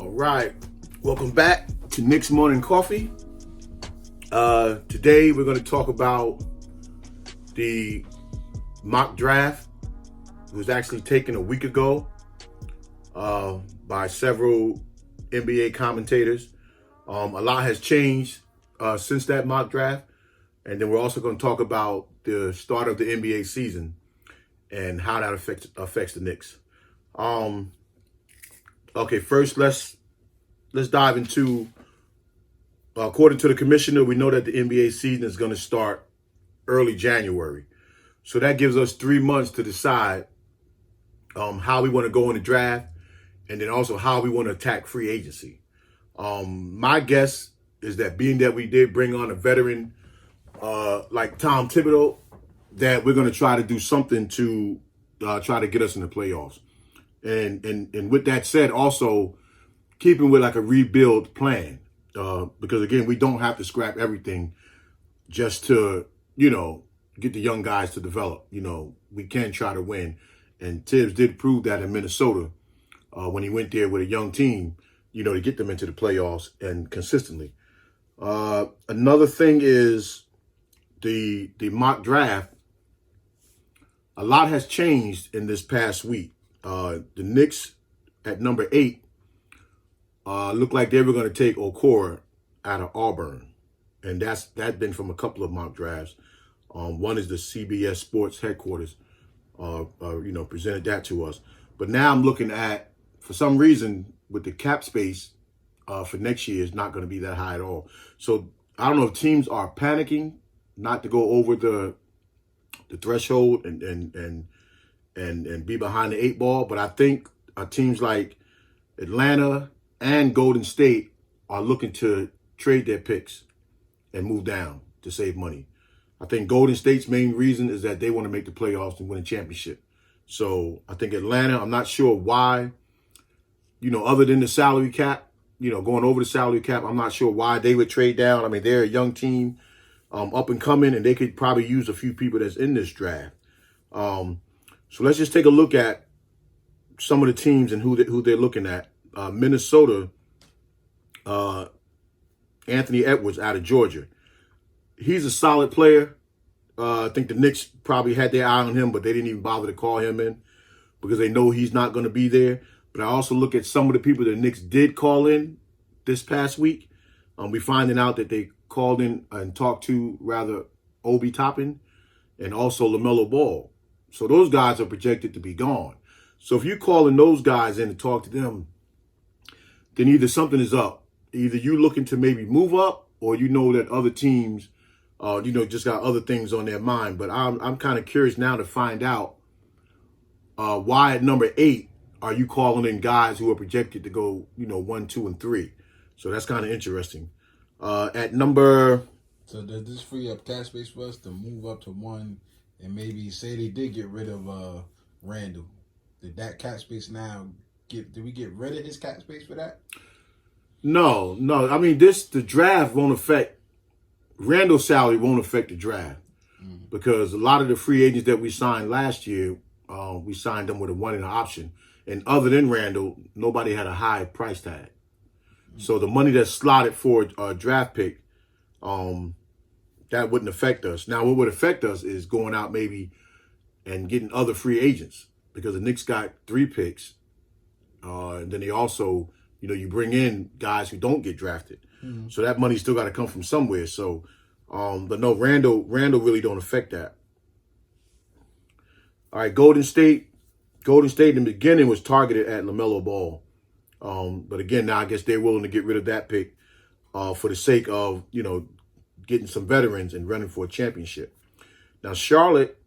All right, welcome back to Knicks Morning Coffee. Today we're going to talk about the mock draft. It was actually taken a week ago by several NBA commentators. A lot has changed since that mock draft. And then we're also going to talk about the start of the NBA season and how that affects the Knicks. Okay, first let's dive into, according to the commissioner, we know that the NBA season is going to start early January. So that gives us 3 months to decide how we want to go in the draft and then also how we want to attack free agency. My guess is that being that we did bring on a veteran like Tom Thibodeau, that we're going to try to do something to try to get us in the playoffs. And with that said, also keeping with like a rebuild plan, because again, we don't have to scrap everything just to, get the young guys to develop. We can try to win. And Tibbs did prove that in Minnesota when he went there with a young team, to get them into the playoffs and consistently. Another thing is the mock draft. A lot has changed in this past week. The Knicks at number 8 looked like they were going to take Okoro out of Auburn. And that's been from a couple of mock drafts. One is the CBS Sports headquarters, presented that to us. But now I'm looking at, for some reason, with the cap space for next year is not going to be that high at all. So I don't know if teams are panicking not to go over the threshold and be behind the 8 ball. But I think teams like Atlanta and Golden State are looking to trade their picks and move down to save money. I think Golden State's main reason is that they want to make the playoffs and win a championship. So I think Atlanta, I'm not sure why, other than the salary cap, going over the salary cap, I'm not sure why they would trade down. I mean, they're a young team, up and coming, and they could probably use a few people that's in this draft. So let's just take a look at some of the teams and who they're looking at. Minnesota, Anthony Edwards out of Georgia. He's a solid player. I think the Knicks probably had their eye on him, but they didn't even bother to call him in because they know he's not going to be there. But I also look at some of the people the Knicks did call in this past week. We're finding out that they called in and talked to, rather, Obi Toppin and also LaMelo Ball. So those guys are projected to be gone. So if you're calling those guys in to talk to them, then either something is up. Either you looking to maybe move up, or that other teams, just got other things on their mind. But I'm kind of curious now to find out why at number 8 are you calling in guys who are projected to go, 1, 2, and 3. So that's kind of interesting. At number. So does this free up cap space for us to move up to 1 and maybe say they did get rid of Randall? Did that cap space now did we get rid of his cap space for that? No. I mean, the draft won't affect, Randall's salary won't affect the draft because a lot of the free agents that we signed last year, we signed them with a 1 and an option. And other than Randall, nobody had a high price tag. So the money that's slotted for a draft pick, that wouldn't affect us. Now, what would affect us is going out maybe and getting other free agents because the Knicks got 3 picks. And then they also, you bring in guys who don't get drafted. Mm-hmm. So that money still got to come from somewhere. So, but no, Randall really don't affect that. All right, Golden State in the beginning was targeted at LaMelo Ball. But again, now I guess they're willing to get rid of that pick for the sake of, getting some veterans and running for a championship. Now, Charlotte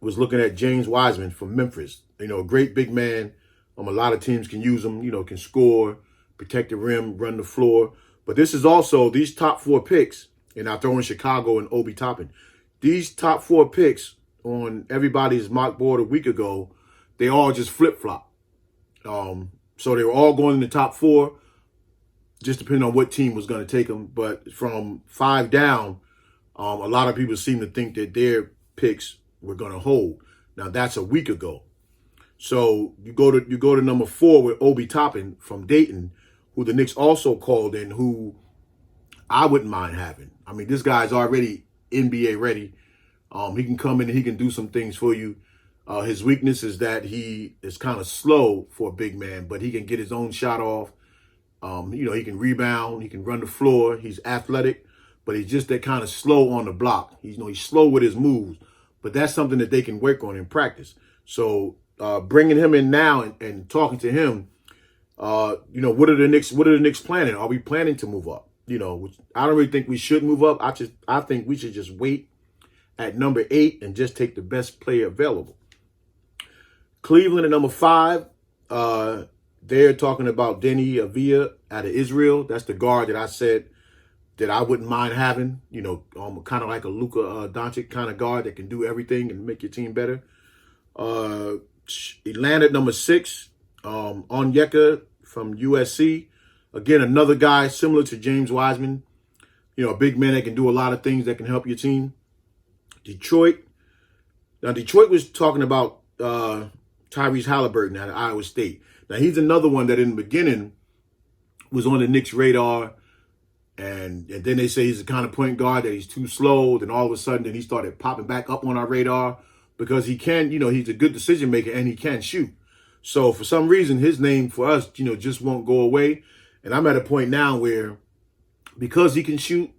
was looking at James Wiseman from Memphis. A great big man. A lot of teams can use him, can score, protect the rim, run the floor. But this is also these top 4 picks, and I throw in Chicago and Obi Toppin. These top 4 picks on everybody's mock board a week ago, they all just flip-flop. So they were all going in the top 4, just depending on what team was going to take them. But from 5 down, a lot of people seem to think that their picks were going to hold. Now, that's a week ago. So you go to number 4 with Obi Toppin from Dayton, who the Knicks also called in, who I wouldn't mind having. I mean, this guy's already NBA ready. He can come in and he can do some things for you. His weakness is that he is kind of slow for a big man, but he can get his own shot off. He can rebound, he can run the floor. He's athletic, but he's just that kind of slow on the block. He's slow with his moves, but that's something that they can work on in practice. So bringing him in now and talking to him, what are the Knicks planning? Are we planning to move up? Which I don't really think we should move up. I think we should just wait at number 8 and just take the best player available. Cleveland at number 5. They're talking about Denny Avila out of Israel. That's the guard that I said that I wouldn't mind having. Kind of like a Luka Doncic kind of guard that can do everything and make your team better. Atlanta at number 6. Onyeka from USC. Again, another guy similar to James Wiseman. A big man that can do a lot of things that can help your team. Detroit. Now, Detroit was talking about Tyrese Halliburton out of Iowa State. Now, he's another one that in the beginning was on the Knicks' radar. And then they say he's the kind of point guard that he's too slow. Then all of a sudden, then he started popping back up on our radar because he can, he's a good decision maker and he can shoot. So for some reason, his name for us, just won't go away. And I'm at a point now where because he can shoot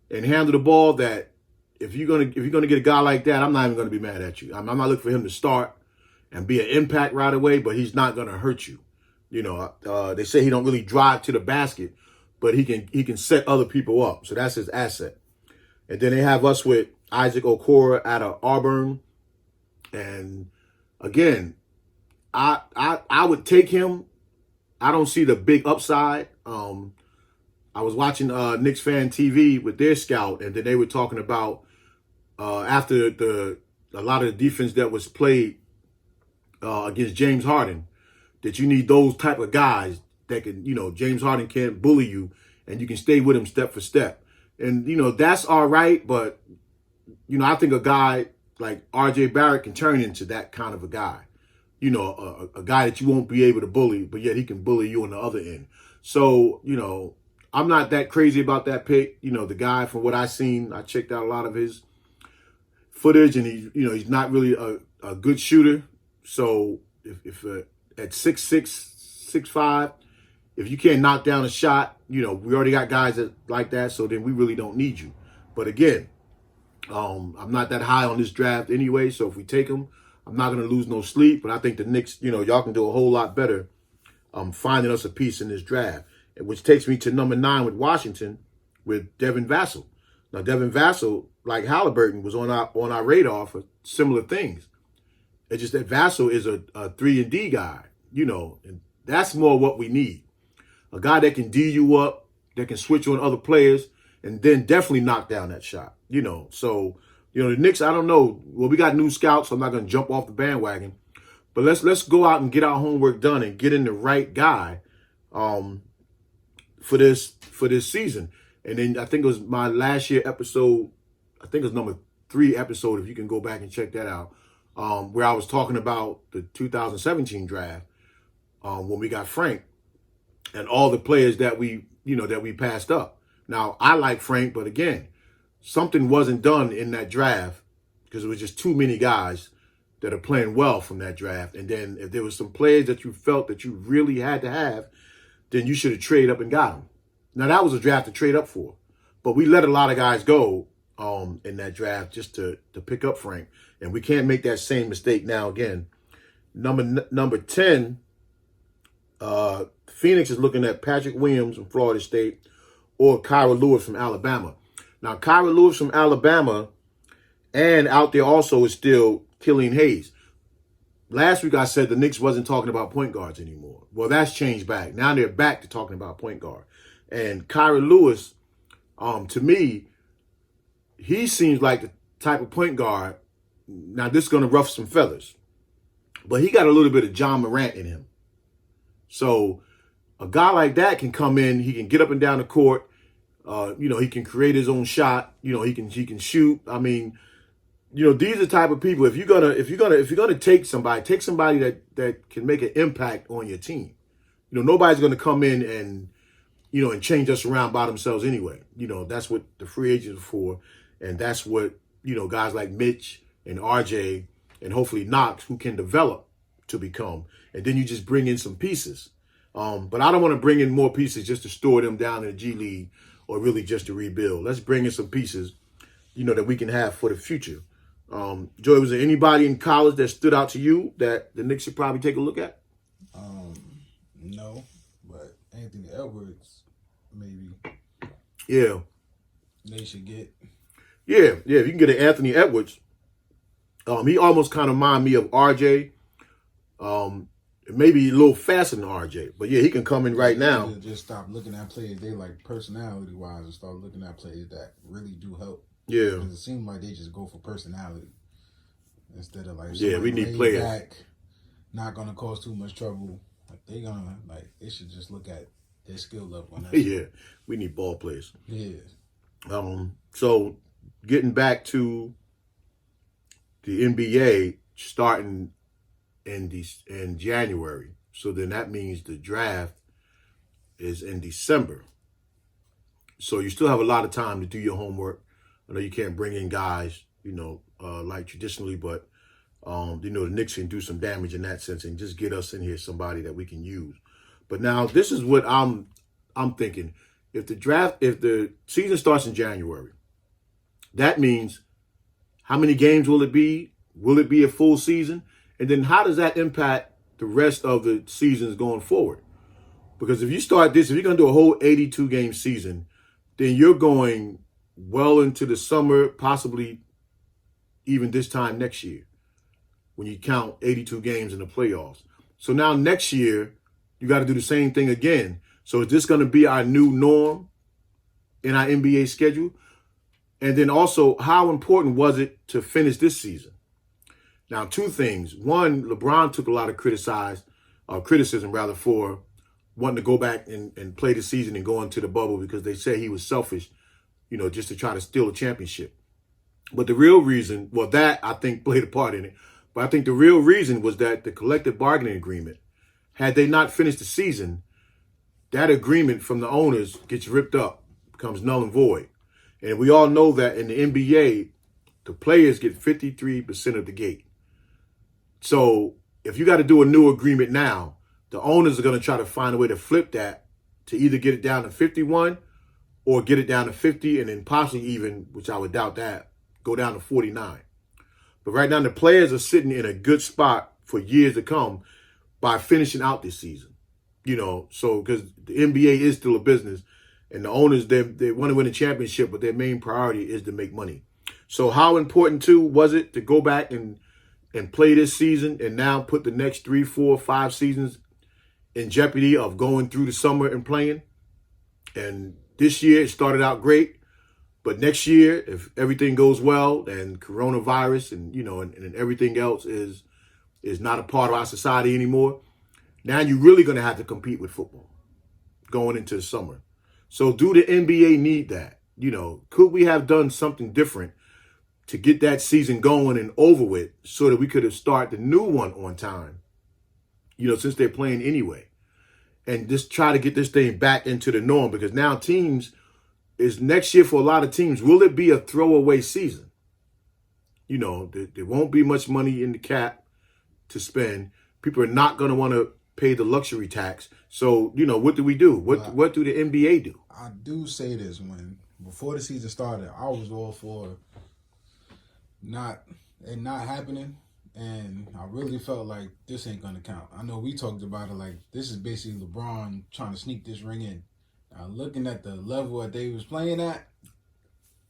and handle the ball, that if you're gonna get a guy like that, I'm not even gonna be mad at you. I'm not looking for him to start and be an impact right away, but he's not gonna hurt you. They say he don't really drive to the basket, but he can set other people up. So that's his asset. And then they have us with Isaac Okoro out of Auburn. And again, I would take him. I don't see the big upside. I was watching Knicks Fan TV with their scout, and then they were talking about after a lot of the defense that was played against James Harden, that you need those type of guys that can, James Harden can't bully you, and you can stay with him step for step. And, that's all right, but, I think a guy like R.J. Barrett can turn into that kind of a guy. A guy that you won't be able to bully, but yet he can bully you on the other end. So, I'm not that crazy about that pick. The guy, from what I've seen, I checked out a lot of his footage, and he's not really a good shooter. So if at 6'6", 6'5", if you can't knock down a shot, we already got guys like that. So then we really don't need you. But again, I'm not that high on this draft anyway. So if we take him, I'm not going to lose no sleep. But I think the Knicks, y'all can do a whole lot better finding us a piece in this draft. Which takes me to number 9 with Washington, with Devin Vassell. Now, Devin Vassell, like Halliburton, was on our radar for similar things. It's just that Vassell is a 3-and-D guy, and that's more what we need. A guy that can D you up, that can switch on other players, and then definitely knock down that shot, So, the Knicks, I don't know. Well, we got new scouts, so I'm not going to jump off the bandwagon. But let's go out and get our homework done and get in the right guy for this season. And then I think it was my last year episode, I think it was number 3 episode, if you can go back and check that out, where I was talking about the 2017 draft when we got Frank and all the players that we passed up. Now, I like Frank, but again, something wasn't done in that draft because it was just too many guys that are playing well from that draft. And then if there was some players that you felt that you really had to have, then you should have traded up and got them. Now, that was a draft to trade up for. But we let a lot of guys go in that draft just to pick up Frank. And we can't make that same mistake now again. Number 10, Phoenix is looking at Patrick Williams from Florida State or Kyra Lewis from Alabama. Now, Kyra Lewis from Alabama, and out there also is still Killian Hayes. Last week I said the Knicks wasn't talking about point guards anymore. Well, that's changed back. Now they're back to talking about point guard. And Kyra Lewis, to me, he seems like the type of point guard. Now, this is going to ruffle some feathers. But he got a little bit of John Morant in him. So a guy like that can come in. He can get up and down the court. He can create his own shot. He can shoot. I mean, these are the type of people. If you're gonna take somebody that can make an impact on your team. Nobody's gonna come in and change us around by themselves anyway. That's what the free agents are for, and that's what guys like Mitch and RJ and hopefully Knox, who can develop to become. And then you just bring in some pieces. But I don't want to bring in more pieces just to store them down in the G League or really just to rebuild. Let's bring in some pieces, that we can have for the future. Joey, was there anybody in college that stood out to you that the Knicks should probably take a look at? No, but Anthony Edwards, maybe. Yeah. They should get. Yeah. If you can get an Anthony Edwards, he almost kind of remind me of RJ. Maybe a little faster than RJ, but yeah, he can come in right now. Just stop looking at players they like personality wise and start looking at players that really do help. Yeah, because it seems like they just go for personality instead of like we need players back, not gonna cause too much trouble. Like they should just look at their skill level. Yeah, we need ball players. Yeah. So getting back to the NBA starting in January. So then that means the draft is in December. So you still have a lot of time to do your homework. I know you can't bring in guys, like traditionally, but the Knicks can do some damage in that sense and just get us in here somebody that we can use. But now this is what I'm thinking. If the season starts in January, that means how many games will it be? Will it be a full season? And then how does that impact the rest of the seasons going forward? Because if you're going to do a whole 82-game season, then you're going well into the summer, possibly even this time next year, when you count 82 games in the playoffs. So now next year, you got to do the same thing again. So is this going to be our new norm in our NBA schedule? And then also, how important was it to finish this season? Now, two things. One, LeBron took a lot of criticism for wanting to go back and play the season and go into the bubble because they say he was selfish, just to try to steal a championship. But the real reason, that I think played a part in it. But I think the real reason was that the collective bargaining agreement, had they not finished the season, that agreement from the owners gets ripped up, becomes null and void. And we all know that in the NBA, the players get 53% of the gate. So if you got to do a new agreement now, the owners are going to try to find a way to flip that to either get it down to 51 or get it down to 50 and then possibly even, which I would doubt that, go down to 49. But right now the players are sitting in a good spot for years to come by finishing out this season. So because the NBA is still a business and the owners, they want to win a championship, but their main priority is to make money. So how important too was it to go back and play this season and now put the next 3, 4, 5 seasons in jeopardy of going through the summer and playing? And this year it started out great, but next year, if everything goes well and coronavirus and and everything else is not a part of our society anymore, now you're really going to have to compete with football going into the summer. So do the NBA need that? Could we have done something different to get that season going and over with so that we could have started the new one on time, since they're playing anyway, and just try to get this thing back into the norm? Because now next year for a lot of teams, will it be a throwaway season? There won't be much money in the cap to spend. People are not going to want to pay the luxury tax. So, what do we do? What do the NBA do? I do say this, before the season started, I was all for not happening, and I really felt like this ain't gonna count. I know we talked about it like this is basically LeBron trying to sneak this ring in. Now looking at the level that they was playing at,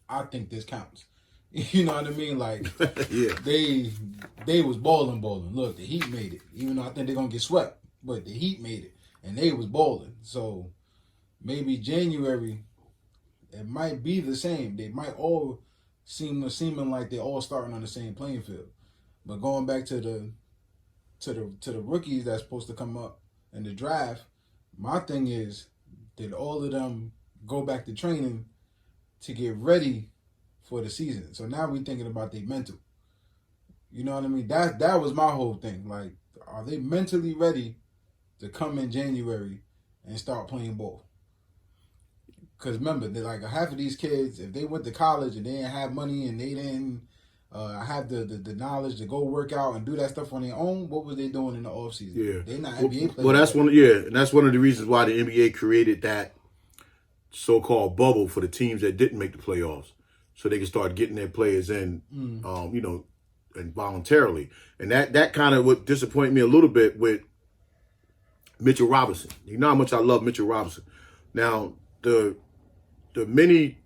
I think this counts. You know what I mean? Like yeah, they was balling. Look, the Heat made it. Even though I think they're gonna get swept, but the Heat made it, and they was balling. So maybe January, it might be the same. They might all seeming like they're all starting on the same playing field. But going back to the rookies that's supposed to come up in the draft, my thing is, did all of them go back to training to get ready for the season? So now we're thinking about their mental. You know what I mean? That was my whole thing. Like, are they mentally ready to come in January and start playing ball? Because remember, like half of these kids, if they went to college and they didn't have money and they didn't have the knowledge to go work out and do that stuff on their own, what was they doing in the off season? Yeah, They're not NBA players. Well, that's one. Yeah, and that's one of the reasons why the NBA created that so-called bubble for the teams that didn't make the playoffs, so they can start getting their players in, you know, and voluntarily. And that kind of would disappoint me a little bit with Mitchell Robinson. You know how much I love Mitchell Robinson. Now the mini,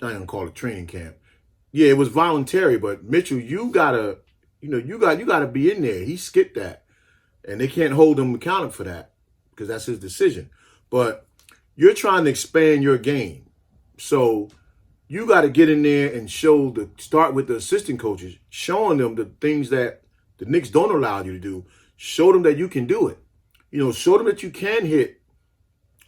I don't call it training camp. Yeah, it was voluntary, but Mitchell, you gotta be in there. He skipped that, and they can't hold him accountable for that because that's his decision. But you're trying to expand your game, so you got to get in there and start with the assistant coaches, showing them the things that the Knicks don't allow you to do. Show them that you can do it. You know, show them that you can hit.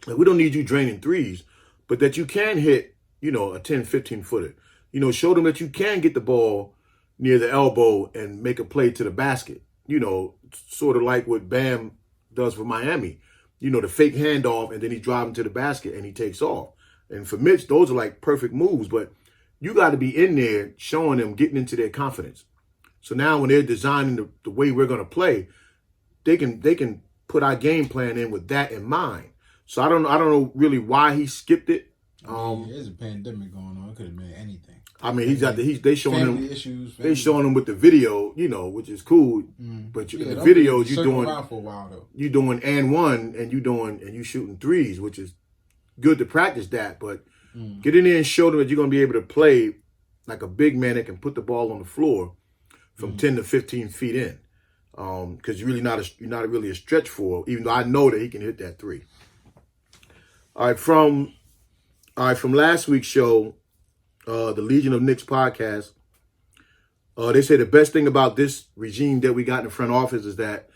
Like, we don't need you draining threes, but that you can hit, you know, a 10, 15-footer. You know, show them that you can get the ball near the elbow and make a play to the basket. You know, sort of like what Bam does for Miami. You know, the fake handoff, and then he's driving to the basket and he takes off. And for Mitch, those are like perfect moves, but you got to be in there showing them, getting into their confidence. So now when they're designing the way we're going to play, they can put our game plan in with that in mind. So I don't know really why he skipped it. There's a pandemic going on. It could have been anything. I mean, they showing family him issues. They showing him with the video, you know, which is cool. But Yeah, the videos you doing for a while though. You doing and one, and you shooting threes, which is good to practice that. But get in there and show them that you're going to be able to play like a big man that can put the ball on the floor from 10 to 15 feet in. Because you're not really a stretch for, even though I know that he can hit that three. All right, from last week's show, the Legion of Knicks podcast, they say the best thing about this regime that we got in the front office is that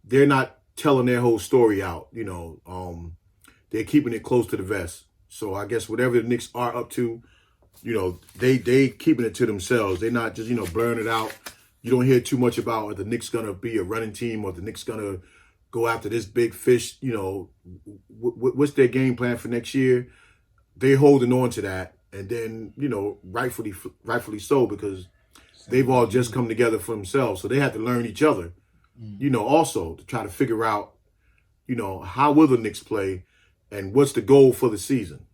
they're not telling their whole story out. You know, they're keeping it close to the vest. So I guess whatever the Knicks are up to, you know, they keeping it to themselves. They're not just, you know, blurring it out. You don't hear too much about are the Knicks going to be a running team or the Knicks going to go after this big fish. You know, what's their game plan for next year? They're holding on to that. And then, you know, rightfully so, because they've all just come together for themselves. So they have to learn each other, you know, also to try to figure out, you know, how will the Knicks play and what's the goal for the season.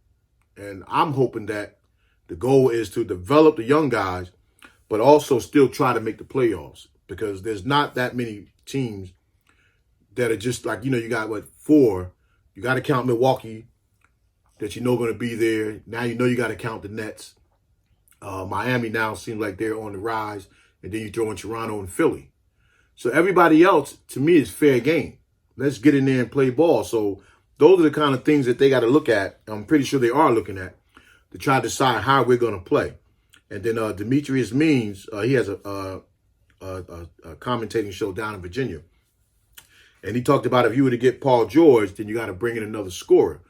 And I'm hoping that the goal is to develop the young guys, but also still try to make the playoffs, because there's not that many teams that are just like, you know, you got, four? You got to count Milwaukee, that you know going to be there. Now you know you got to count the Nets. Miami now seems like they're on the rise. And then you throw in Toronto and Philly. So everybody else, to me, is fair game. Let's get in there and play ball. So those are the kind of things that they got to look at. I'm pretty sure they are looking at to try to decide how we're going to play. And then Demetrius Means, he has a commentating show down in Virginia. And he talked about if you were to get Paul George, then you got to bring in another scorer.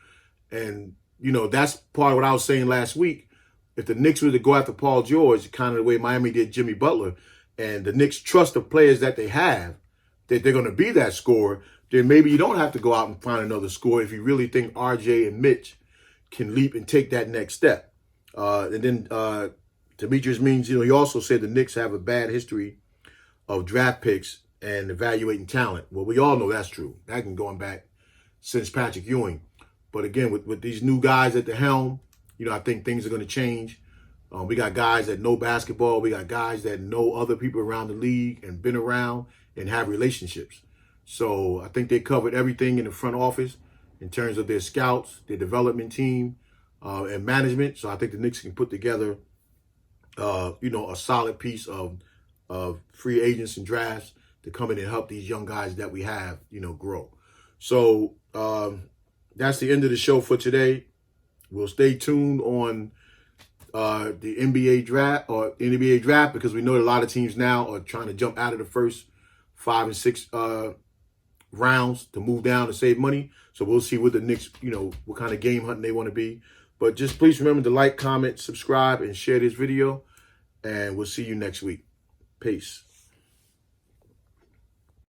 And, you know, that's part of what I was saying last week. If the Knicks were to go after Paul George, kind of the way Miami did Jimmy Butler, and the Knicks trust the players that they have, that they're going to be that scorer, then maybe you don't have to go out and find another scorer if you really think RJ and Mitch can leap and take that next step. And then Demetrius Means, you know, he also said the Knicks have a bad history of draft picks and evaluating talent. Well, we all know that's true. That can going back since Patrick Ewing. But again, with these new guys at the helm, you know, I think things are going to change. We got guys that know basketball. We got guys that know other people around the league and been around and have relationships. So I think they covered everything in the front office in terms of their scouts, their development team, and management. So I think the Knicks can put together, you know, a solid piece of free agents and drafts to come in and help these young guys that we have, you know, grow. So that's the end of the show for today. We'll stay tuned on the NBA draft because we know that a lot of teams now are trying to jump out of the first 5 and 6 rounds to move down to save money. So we'll see what the Knicks, you know, what kind of game hunting they want to be. But just please remember to like, comment, subscribe, and share this video. And we'll see you next week. Peace.